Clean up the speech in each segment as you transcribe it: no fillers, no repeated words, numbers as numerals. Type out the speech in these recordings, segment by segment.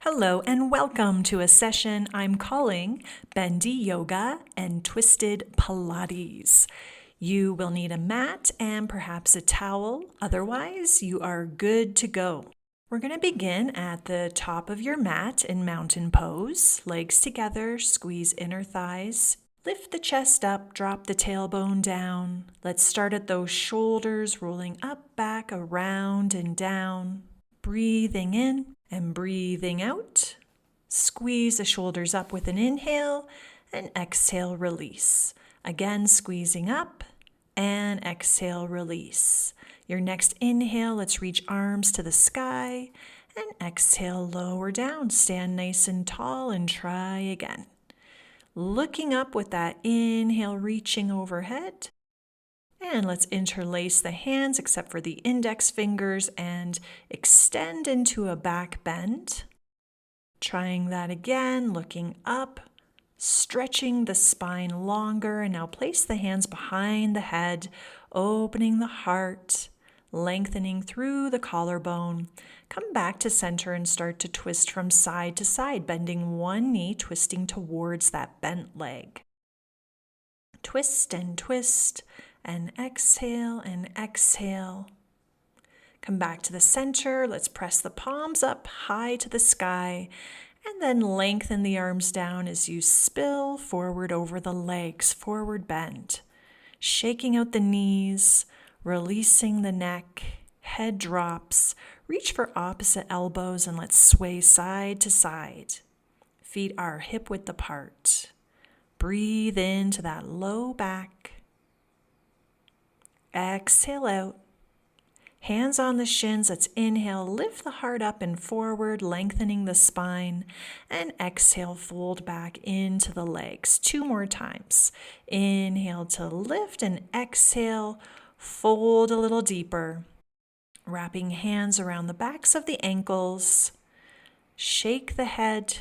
Hello and welcome to a session I'm calling Bendy Yoga and Twisted Pilates. You will need a mat and perhaps a towel. Otherwise, you are good to go. We're going to begin at the top of your mat in mountain pose. Legs together, squeeze inner thighs. Lift the chest up, drop the tailbone down. Let's start at those shoulders, rolling up, back, around, and down. Breathing in and breathing out. Squeeze the shoulders up with an inhale and exhale, release. Again, squeezing up and exhale, release. Your next inhale, let's reach arms to the sky and exhale, lower down. Stand nice and tall and try again. Looking up with that inhale, reaching overhead. And let's interlace the hands except for the index fingers and extend into a back bend. Trying that again, looking up, stretching the spine longer, and now place the hands behind the head, opening the heart, lengthening through the collarbone. Come back to center and start to twist from side to side, bending one knee, twisting towards that bent leg. Twist and twist, and exhale and exhale. Come back to the center. Let's press the palms up high to the sky and then lengthen the arms down as you spill forward over the legs, forward bend. Shaking out the knees, releasing the neck, head drops. Reach for opposite elbows and let's sway side to side. Feet are hip width apart. Breathe into that low back. Exhale out. Hands on the shins. Let's inhale, lift the heart up and forward, lengthening the spine. And exhale, fold back into the legs. 2 more times. Inhale to lift and exhale, fold a little deeper. Wrapping hands around the backs of the ankles. Shake the head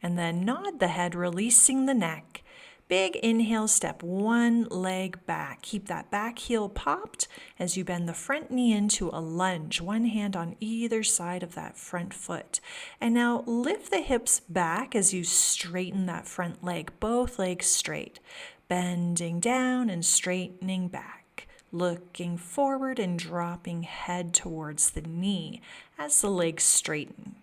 and then nod the head, releasing the neck. Big inhale, step one leg back. Keep that back heel popped as you bend the front knee into a lunge, one hand on either side of that front foot. And now lift the hips back as you straighten that front leg, both legs straight, bending down and straightening back, looking forward and dropping head towards the knee as the legs straighten.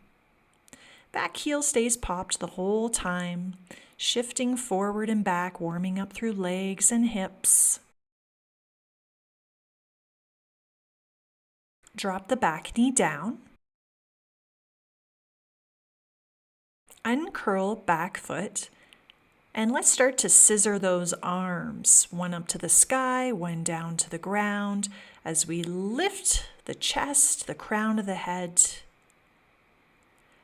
Back heel stays popped the whole time, shifting forward and back, warming up through legs and hips. Drop the back knee down. Uncurl back foot. And let's start to scissor those arms, one up to the sky, one down to the ground, as we lift the chest, the crown of the head.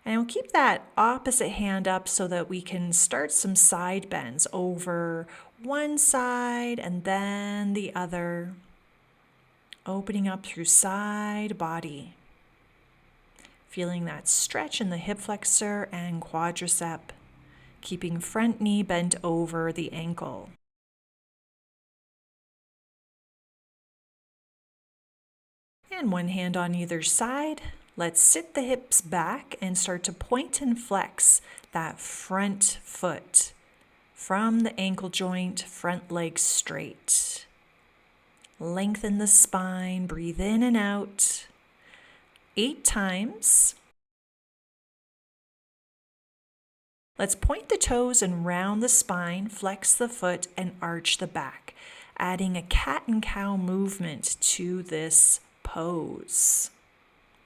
And we'll keep that opposite hand up so that we can start some side bends over one side and then the other. Opening up through side body. Feeling that stretch in the hip flexor and quadricep. Keeping front knee bent over the ankle. And one hand on either side. Let's sit the hips back and start to point and flex that front foot from the ankle joint, front leg straight. Lengthen the spine, breathe in and out. 8 times. Let's point the toes and round the spine, flex the foot and arch the back, adding a cat and cow movement to this pose.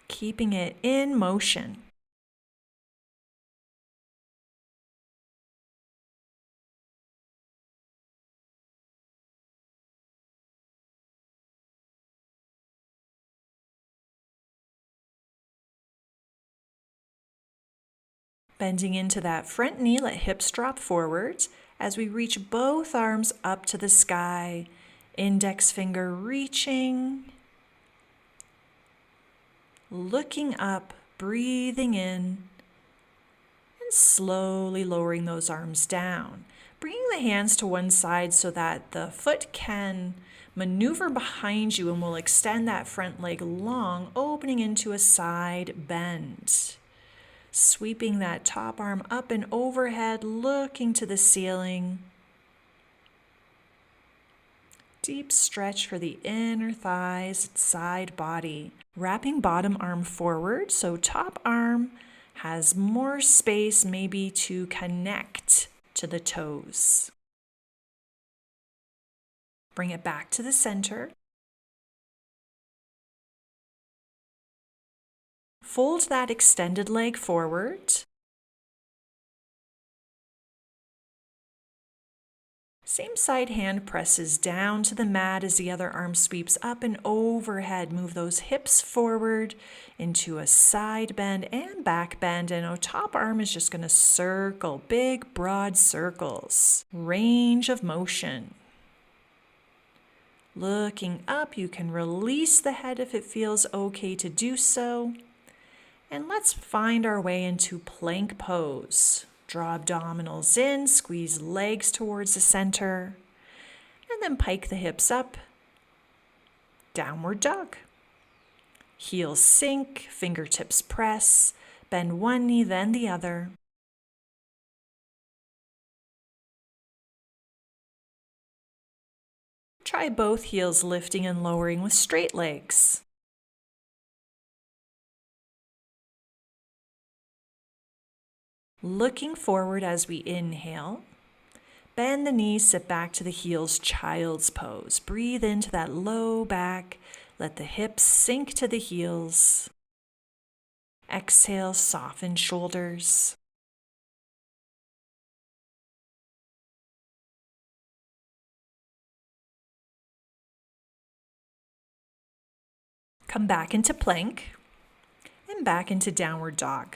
Keeping it in motion. Bending into that front knee, let hips drop forward as we reach both arms up to the sky. Index finger reaching. Looking up, breathing in, and slowly lowering those arms down. Bringing the hands to one side so that the foot can maneuver behind you and will extend that front leg long, opening into a side bend. Sweeping that top arm up and overhead, looking to the ceiling. Deep stretch for the inner thighs, side body. Wrapping bottom arm forward, so top arm has more space maybe to connect to the toes. Bring it back to the center. Fold that extended leg forward. Same side hand presses down to the mat as the other arm sweeps up and overhead. Move those hips forward into a side bend and back bend. And our top arm is just going to circle, big, broad circles. Range of motion. Looking up, you can release the head if it feels okay to do so. And let's find our way into plank pose. Draw abdominals in, squeeze legs towards the center, and then pike the hips up. Downward dog. Heels sink, fingertips press, bend one knee, then the other. Try both heels lifting and lowering with straight legs. Looking forward as we inhale. Bend the knees, sit back to the heels, child's pose. Breathe into that low back. Let the hips sink to the heels. Exhale, soften shoulders. Come back into plank and back into downward dog.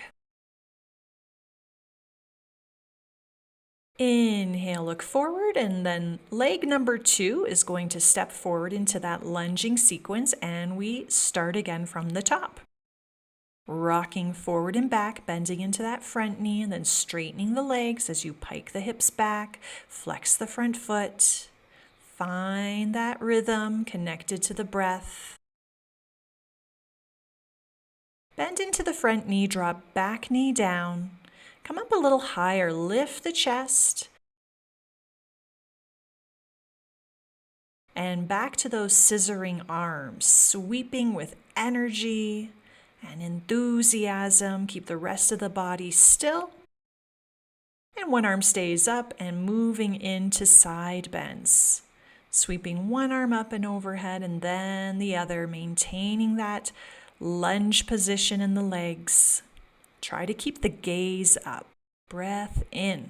Inhale, look forward, and then leg number 2 is going to step forward into that lunging sequence, and we start again from the top. Rocking forward and back, bending into that front knee, and then straightening the legs as you pike the hips back, flex the front foot. Find that rhythm connected to the breath. Bend into the front knee, drop back knee down. Come up a little higher, lift the chest. And back to those scissoring arms, sweeping with energy and enthusiasm. Keep the rest of the body still. And one arm stays up and moving into side bends. Sweeping one arm up and overhead and then the other, maintaining that lunge position in the legs. Try to keep the gaze up. Breath in.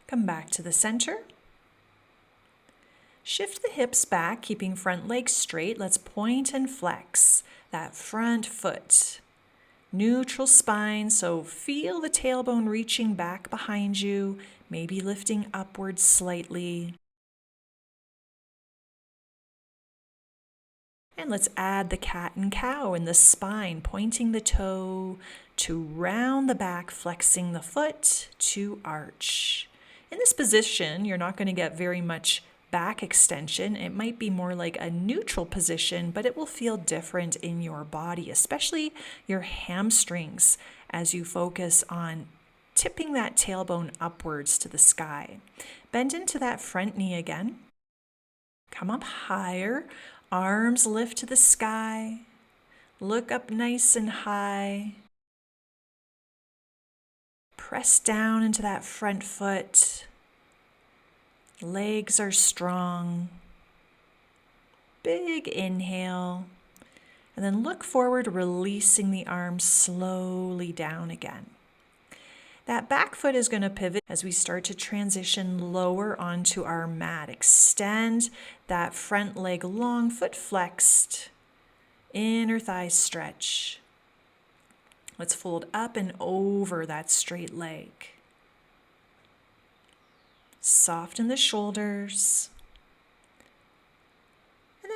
Come back to the center. Shift the hips back, keeping front leg straight. Let's point and flex that front foot. Neutral spine, so feel the tailbone reaching back behind you, maybe lifting upwards slightly. And let's add the cat and cow in the spine, pointing the toe to round the back, flexing the foot to arch. In this position, you're not going to get very much back extension. It might be more like a neutral position, but it will feel different in your body, especially your hamstrings as you focus on tipping that tailbone upwards to the sky. Bend into that front knee again. Come up higher. Arms lift to the sky. Look up nice and high. Press down into that front foot. Legs are strong. Big inhale. And then look forward, releasing the arms slowly down again. That back foot is going to pivot as we start to transition lower onto our mat. Extend that front leg long, foot flexed, inner thigh stretch. Let's fold up and over that straight leg. Soften the shoulders.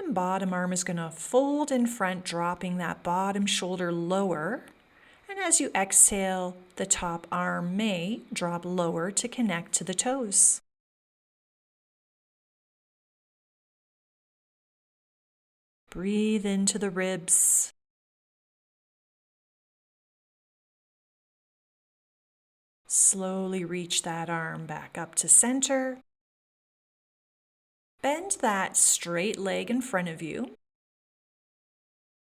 then bottom arm is going to fold in front, dropping that bottom shoulder lower. And as you exhale, the top arm may drop lower to connect to the toes. Breathe into the ribs. Slowly reach that arm back up to center. Bend that straight leg in front of you.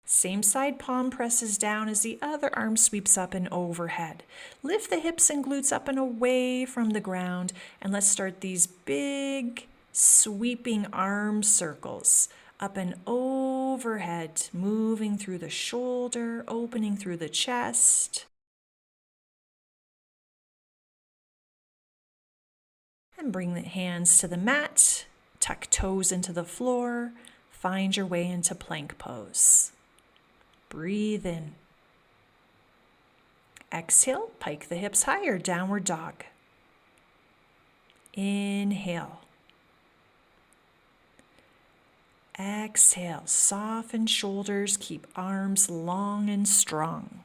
Same side palm presses down as the other arm sweeps up and overhead. Lift the hips and glutes up and away from the ground, and let's start these big sweeping arm circles up and overhead, moving through the shoulder, opening through the chest. And bring the hands to the mat, tuck toes into the floor, find your way into plank pose. Breathe in. Exhale, pike the hips higher, downward dog. Inhale. Exhale, soften shoulders, keep arms long and strong.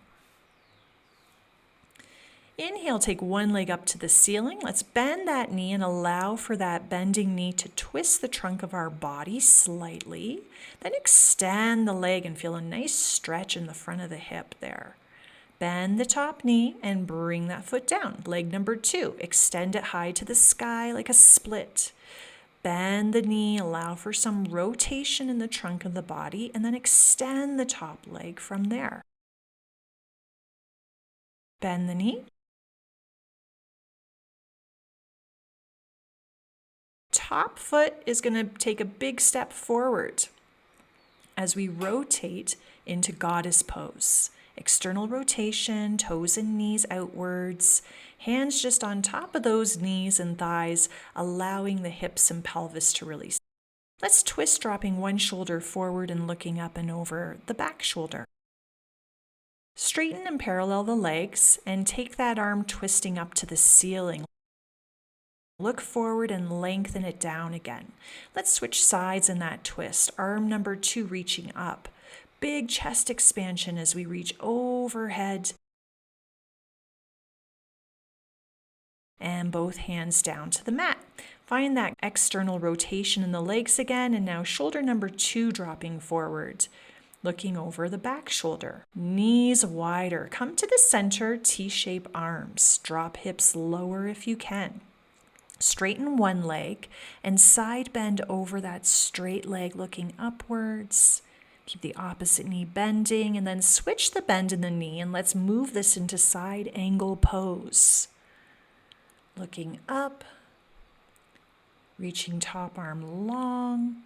Inhale, take one leg up to the ceiling. Let's bend that knee and allow for that bending knee to twist the trunk of our body slightly. Then extend the leg and feel a nice stretch in the front of the hip there. Bend the top knee and bring that foot down. Leg number 2, extend it high to the sky like a split. Bend the knee, allow for some rotation in the trunk of the body, and then extend the top leg from there. Bend the knee. Top foot is going to take a big step forward as we rotate into goddess pose. External rotation, toes and knees outwards, hands just on top of those knees and thighs, allowing the hips and pelvis to release. Let's twist, dropping one shoulder forward and looking up and over the back shoulder. Straighten and parallel the legs and take that arm twisting up to the ceiling. Look forward and lengthen it down again. Let's switch sides in that twist. Arm number 2 reaching up. Big chest expansion as we reach overhead. And both hands down to the mat. Find that external rotation in the legs again, and now shoulder number 2 dropping forward. Looking over the back shoulder. Knees wider. Come to the center, T-shape arms. Drop hips lower if you can. Straighten one leg and side bend over that straight leg looking upwards. Keep the opposite knee bending and then switch the bend in the knee and let's move this into side angle pose. Looking up, reaching top arm long.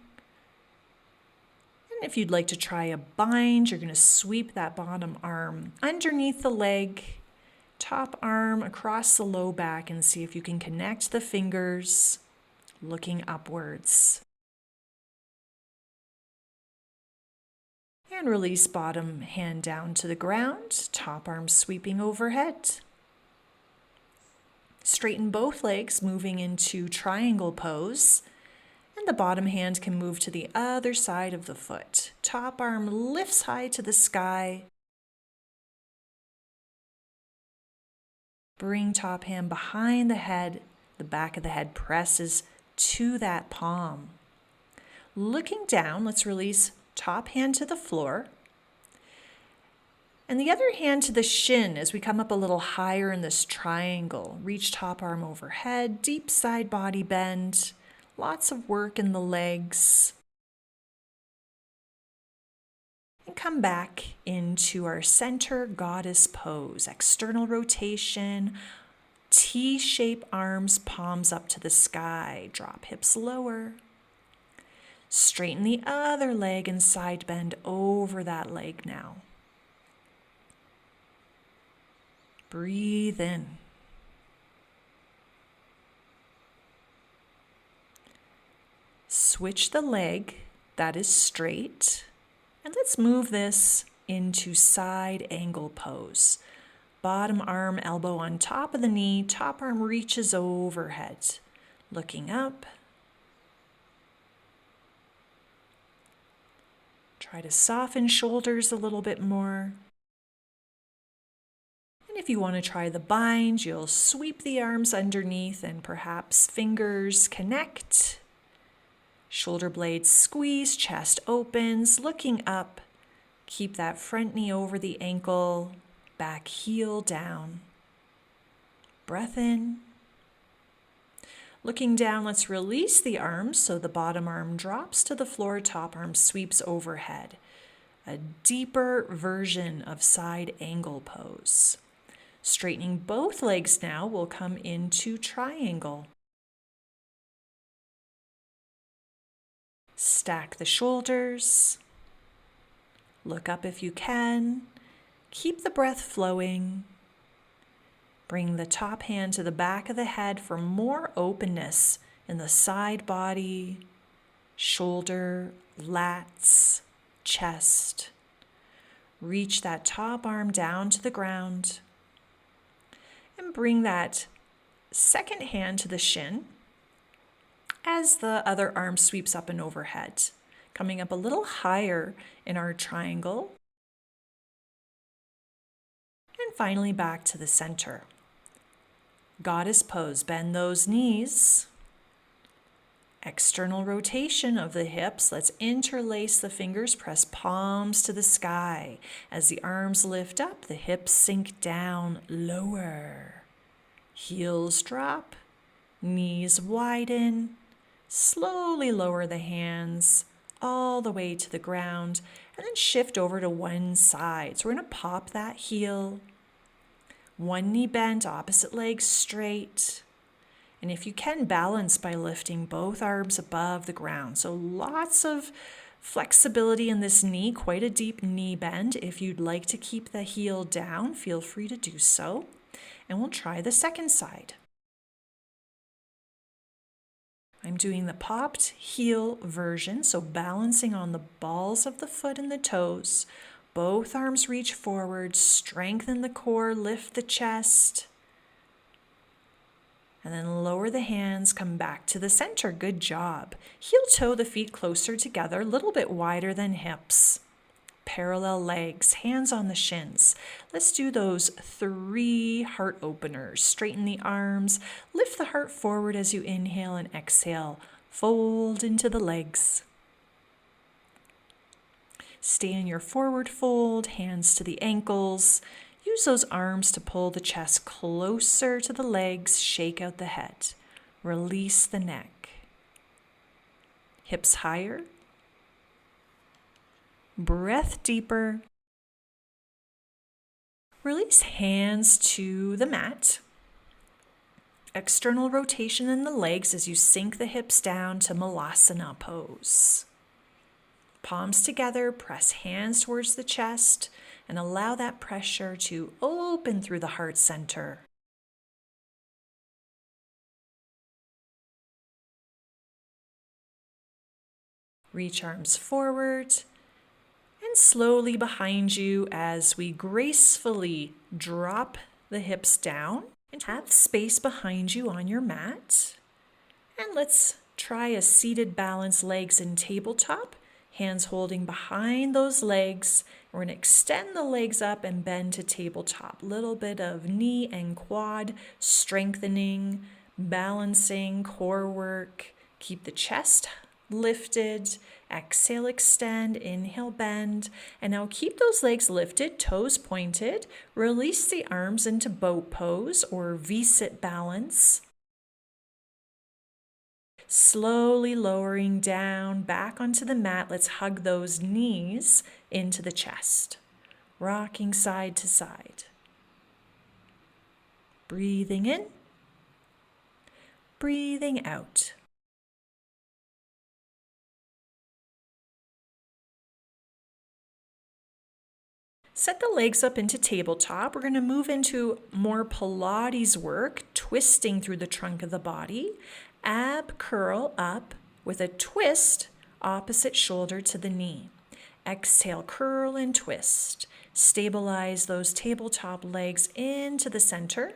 And if you'd like to try a bind, you're going to sweep that bottom arm underneath the leg. Top arm across the low back and see if you can connect the fingers, looking upwards. And release bottom hand down to the ground, top arm sweeping overhead. Straighten both legs, moving into triangle pose. And the bottom hand can move to the other side of the foot. Top arm lifts high to the sky. Bring top hand behind the head. The back of the head presses to that palm. Looking down, let's release top hand to the floor. And the other hand to the shin as we come up a little higher in this triangle. Reach top arm overhead, deep side body bend. Lots of work in the legs. And come back into our center goddess pose. External rotation, T-shape arms, palms up to the sky. Drop hips lower. Straighten the other leg and side bend over that leg now. Breathe in. Switch the leg that is straight. And let's move this into side angle pose. Bottom arm, elbow on top of the knee, top arm reaches overhead. Looking up. Try to soften shoulders a little bit more. And if you want to try the bind, you'll sweep the arms underneath and perhaps fingers connect. Shoulder blades squeeze, chest opens, looking up. Keep that front knee over the ankle, back heel down. Breath in. Looking down, let's release the arms so the bottom arm drops to the floor, top arm sweeps overhead. A deeper version of side angle pose. Straightening both legs now, we'll come into triangle. Stack the shoulders. Look up if you can. Keep the breath flowing. Bring the top hand to the back of the head for more openness in the side body, shoulder, lats, chest. Reach that top arm down to the ground. And bring that second hand to the shin as the other arm sweeps up and overhead, coming up a little higher in our triangle. And finally back to the center. Goddess pose, bend those knees. External rotation of the hips. Let's interlace the fingers, press palms to the sky. As the arms lift up, the hips sink down lower. Heels drop, knees widen. Slowly lower the hands all the way to the ground and then shift over to one side. So we're going to pop that heel. One knee bent, opposite leg straight. And if you can, balance by lifting both arms above the ground. So lots of flexibility in this knee, quite a deep knee bend. If you'd like to keep the heel down, feel free to do so. And we'll try the second side. I'm doing the popped heel version, so balancing on the balls of the foot and the toes. Both arms reach forward, strengthen the core, lift the chest. And then lower the hands, come back to the center. Good job. Heel toe the feet closer together, a little bit wider than hips. Parallel legs, hands on the shins. Let's do those 3 heart openers. Straighten the arms, lift the heart forward as you inhale and exhale. Fold into the legs. Stay in your forward fold, hands to the ankles. Use those arms to pull the chest closer to the legs, shake out the head. Release the neck. Hips higher. Breath deeper. Release hands to the mat. External rotation in the legs as you sink the hips down to Malasana pose. Palms together, press hands towards the chest and allow that pressure to open through the heart center. Reach arms forward. And slowly behind you as we gracefully drop the hips down and have space behind you on your mat. And let's try a seated balance, legs in tabletop, hands holding behind those legs. We're going to extend the legs up and bend to tabletop. Little bit of knee and quad strengthening, balancing, core work. Keep the chest lifted. Exhale, extend, inhale, bend. And now keep those legs lifted, toes pointed. Release the arms into boat pose or V-sit balance. Slowly lowering down, back onto the mat. Let's hug those knees into the chest. Rocking side to side. Breathing in. Breathing out. Set the legs up into tabletop. We're going to move into more Pilates work, twisting through the trunk of the body. Ab curl up with a twist, opposite shoulder to the knee. Exhale, curl and twist. Stabilize those tabletop legs into the center.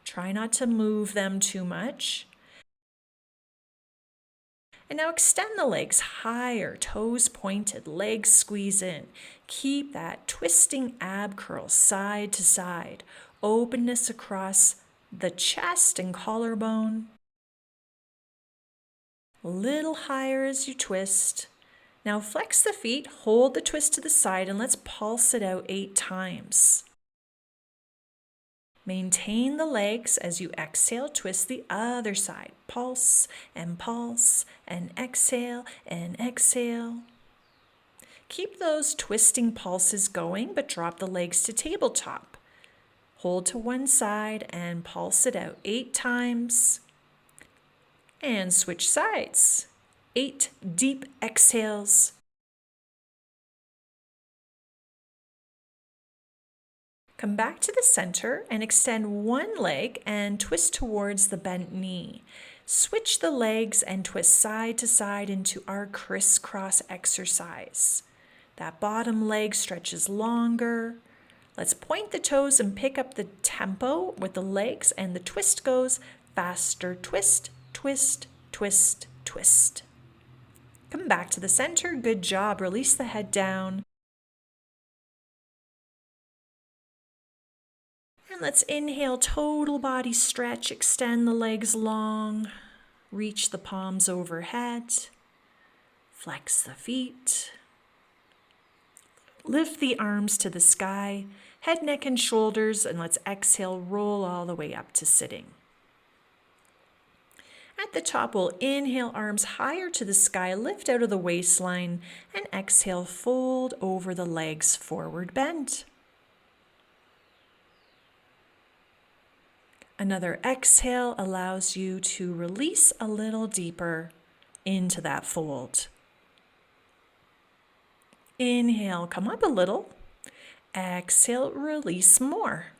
Try not to move them too much. And now extend the legs higher, toes pointed, legs squeeze in. Keep that twisting ab curl side to side. Openness across the chest and collarbone. A little higher as you twist. Now flex the feet, hold the twist to the side, and let's pulse it out 8 times. Maintain the legs as you exhale, twist the other side. Pulse and exhale and exhale. Keep those twisting pulses going, but drop the legs to tabletop. Hold to one side and pulse it out 8 times. And switch sides. 8 deep exhales. Come back to the center and extend one leg and twist towards the bent knee. Switch the legs and twist side to side into our crisscross exercise. That bottom leg stretches longer. Let's point the toes and pick up the tempo with the legs, and the twist goes faster. Twist, twist, twist, twist. Come back to the center. Good job. Release the head down. And let's inhale, total body stretch, extend the legs long, reach the palms overhead, flex the feet, lift the arms to the sky, head, neck, and shoulders, and let's exhale, roll all the way up to sitting. At the top, we'll inhale, arms higher to the sky, lift out of the waistline, and exhale, fold over the legs, forward bend. Another exhale allows you to release a little deeper into that fold. Inhale, come up a little. Exhale, release more.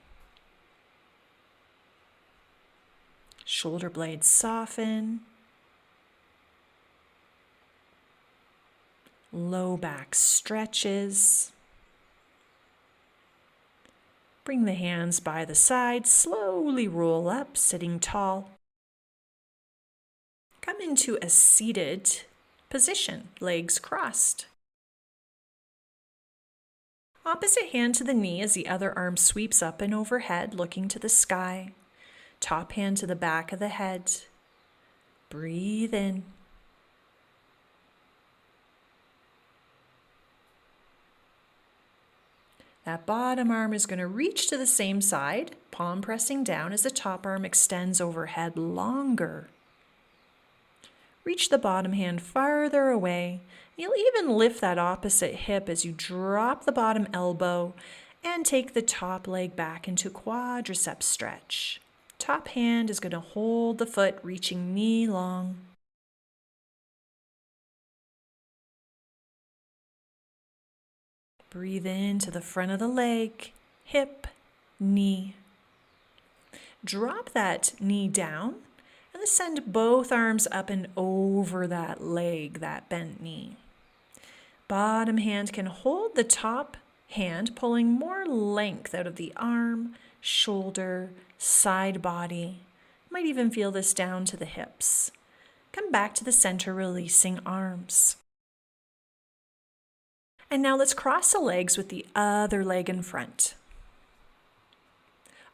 Shoulder blades soften. Low back stretches. Bring the hands by the side, slowly roll up, sitting tall. Come into a seated position, legs crossed. Opposite hand to the knee as the other arm sweeps up and overhead, looking to the sky. Top hand to the back of the head. Breathe in. That bottom arm is going to reach to the same side, palm pressing down as the top arm extends overhead longer. Reach the bottom hand farther away. You'll even lift that opposite hip as you drop the bottom elbow and take the top leg back into quadricep stretch. Top hand is going to hold the foot, reaching knee long. Breathe into the front of the leg, hip, knee. Drop that knee down and then send both arms up and over that leg, that bent knee. Bottom hand can hold the top hand, pulling more length out of the arm, shoulder, side body. Might even feel this down to the hips. Come back to the center, releasing arms. And now let's cross the legs with the other leg in front.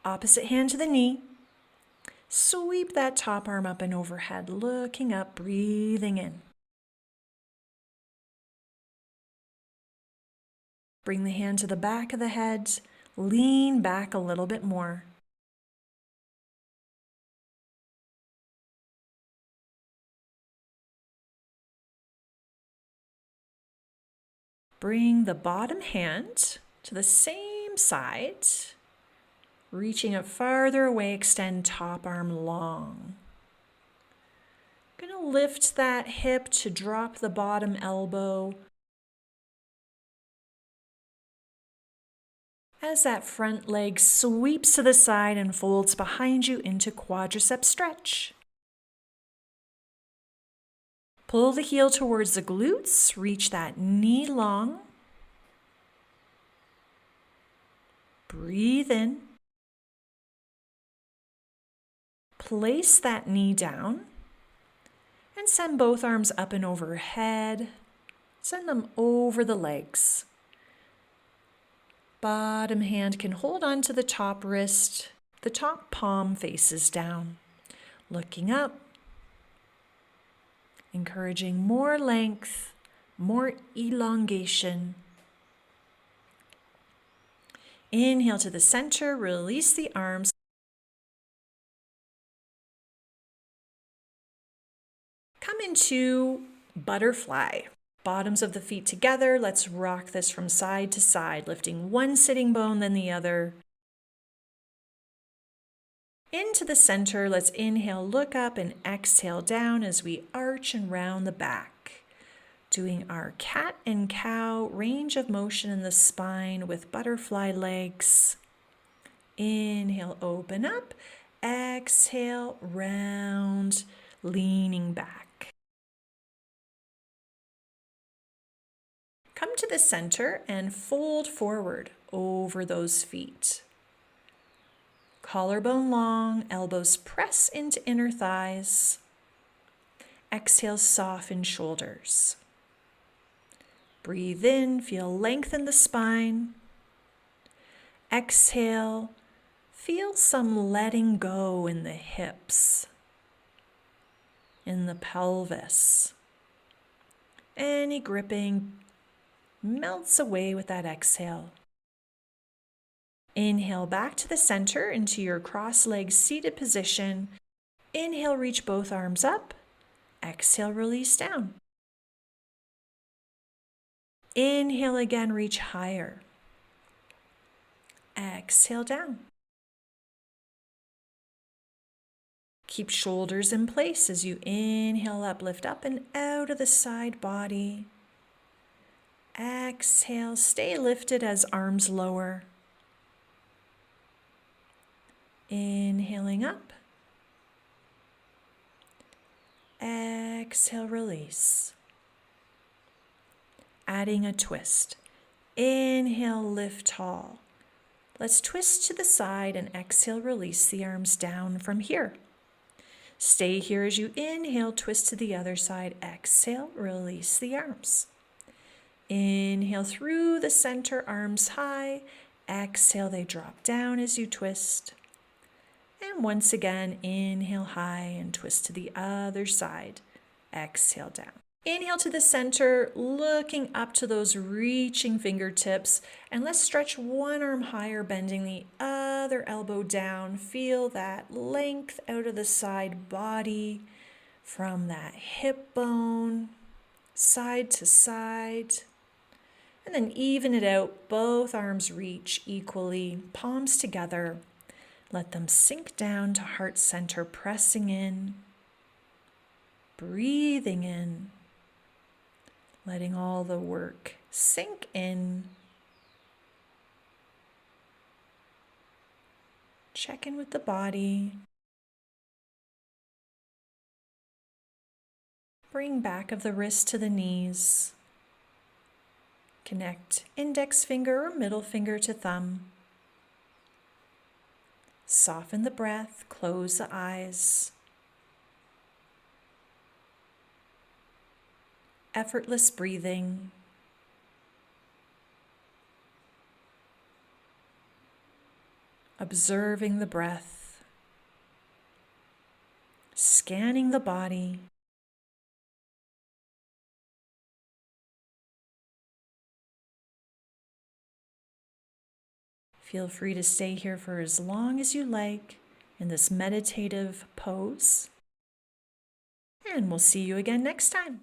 Opposite hand to the knee. Sweep that top arm up and overhead, looking up, breathing in. Bring the hand to the back of the head, lean back a little bit more. Bring the bottom hand to the same side, reaching up farther away, extend top arm long. Going to lift that hip to drop the bottom elbow. As that front leg sweeps to the side and folds behind you into quadricep stretch. Pull the heel towards the glutes, reach that knee long. Breathe in. Place that knee down And send both arms up and overhead. Send them over the legs. Bottom hand can hold on to the top wrist. The top palm faces down. Looking up. Encouraging more length, more elongation. Inhale to the center, release the arms. Come into butterfly. Bottoms of the feet together. Let's rock this from side to side, lifting one sitting bone, then the other. Into the center, let's inhale, look up, and exhale down as we arch and round the back. Doing our cat and cow range of motion in the spine with butterfly legs. Inhale, open up. Exhale, round, leaning back. Come to the center and fold forward over those feet. Collarbone long, elbows press into inner thighs. Exhale, soften shoulders. Breathe in, feel length in the spine. Exhale, feel some letting go in the hips, in the pelvis. Any gripping melts away with that exhale. Inhale back to the center into your cross-legged seated position. Inhale, reach both arms up. Exhale, release down. Inhale again, reach higher. Exhale down. Keep shoulders in place as you inhale up, lift up and out of the side body. Exhale, stay lifted as arms lower. Inhaling up. Exhale, release. Adding a twist. Inhale, lift tall. Let's twist to the side and exhale, release the arms down from here. Stay here as you inhale, twist to the other side. Exhale, release the arms. Inhale through the center, arms high. Exhale, they drop down as you twist. And once again, inhale high and twist to the other side. Exhale down. Inhale to the center, looking up to those reaching fingertips. And let's stretch one arm higher, bending the other elbow down. Feel that length out of the side body from that hip bone, side to side. And then even it out, both arms reach equally, palms together. Let them sink down to heart center, pressing in, breathing in, letting all the work sink in. Check in with the body. Bring back of the wrist to the knees. Connect index finger or middle finger to thumb. Soften the breath, close the eyes. Effortless breathing. Observing the breath. Scanning the body. Feel free to stay here for as long as you like in this meditative pose. And we'll see you again next time.